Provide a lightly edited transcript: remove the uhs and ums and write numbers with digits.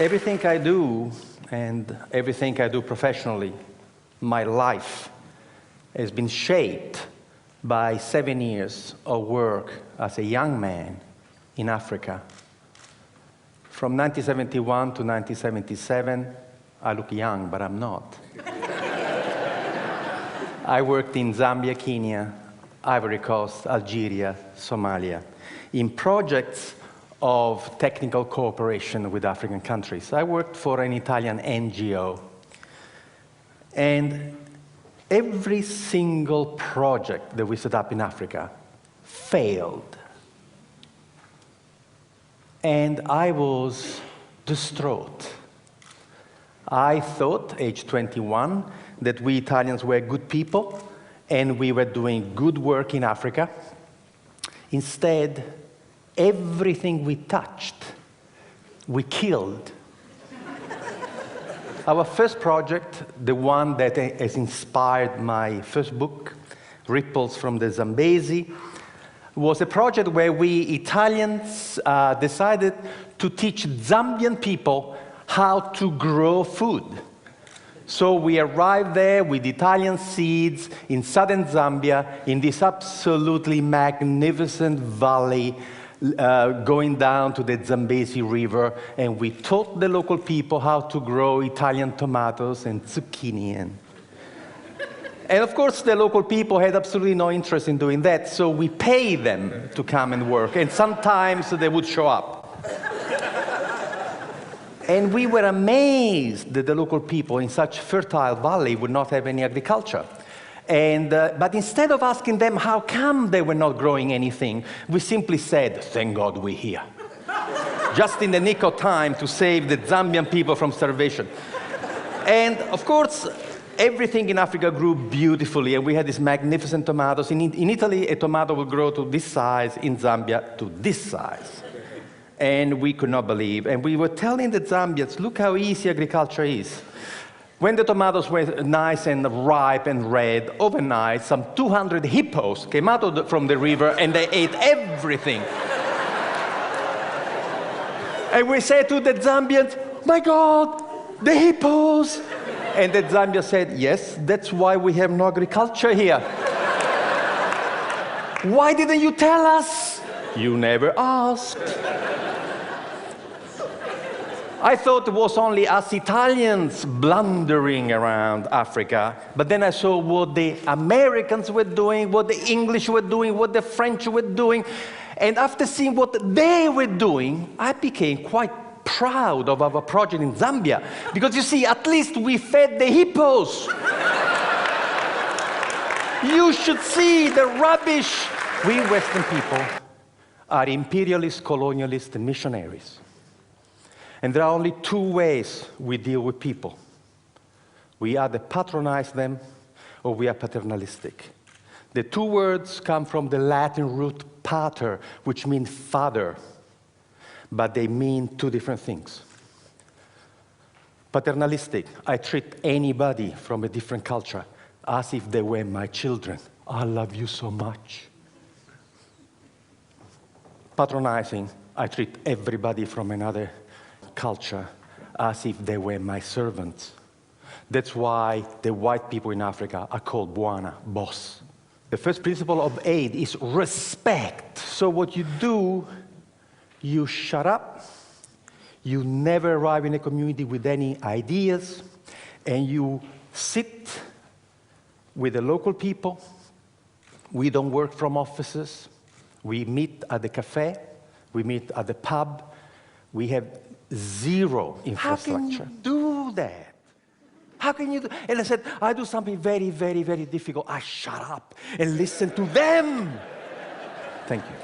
Everything I do, and everything I do professionally, my life, has been shaped by 7 years of work as a young man in Africa. From 1971 to 1977, I look young, but I'm not. I worked in Zambia, Kenya, Ivory Coast, Algeria, Somalia, in projects of technical cooperation with African countries. I worked for an Italian NGO. And every single project that we set up in Africa failed. And I was distraught. I thought, age 21, that we Italians were good people and we were doing good work in Africa. Instead, everything we touched, we killed. Our first project, the one that has inspired my first book, Ripples from the Zambezi, was a project where we Italians decided to teach Zambian people how to grow food. So we arrived there with Italian seeds in southern Zambia, in this absolutely magnificent valley, going down to the Zambezi River, and we taught the local people how to grow Italian tomatoes and zucchini. And of course, the local people had absolutely no interest in doing that, so we paid them to come and work, and sometimes they would show up. And we were amazed that the local people in such fertile valley would not have any agriculture. But instead of asking them how come they were not growing anything, we simply said, thank God we're here. Just in the nick of time to save the Zambian people from starvation. And of course, everything in Africa grew beautifully, and we had these magnificent tomatoes. In Italy, a tomato would grow to this size, in Zambia, to this size. And we could not believe. And we were telling the Zambians, look how easy agriculture is. When the tomatoes were nice and ripe and red, overnight, some 200 hippos came out from the river and they ate everything. And we said to the Zambians, my God, the hippos! And the Zambians said, yes, that's why we have no agriculture here. Why didn't you tell us? You never asked. I thought it was only us Italians blundering around Africa, but then I saw what the Americans were doing, what the English were doing, what the French were doing, and after seeing what they were doing, I became quite proud of our project in Zambia, because you see, at least we fed the hippos. You should see the rubbish. We Western people are imperialist, colonialist, and missionaries. And there are only two ways we deal with people. We either patronize them, or we are paternalistic. The two words come from the Latin root pater, which means father, but they mean two different things. Paternalistic, I treat anybody from a different culture as if they were my children. I love you so much. Patronizing, I treat everybody from another culture as if they were my servants. That's why the white people in Africa are called Bwana, boss. The first principle of aid is respect. So what you do, you shut up, you never arrive in a community with any ideas, and you sit with the local people. We don't work from offices. We meet at the cafe, we meet at the pub. We have zero infrastructure. How can you do that? How can you do? And I said, I do something very, very, very difficult. I shut up and listen to them. Thank you.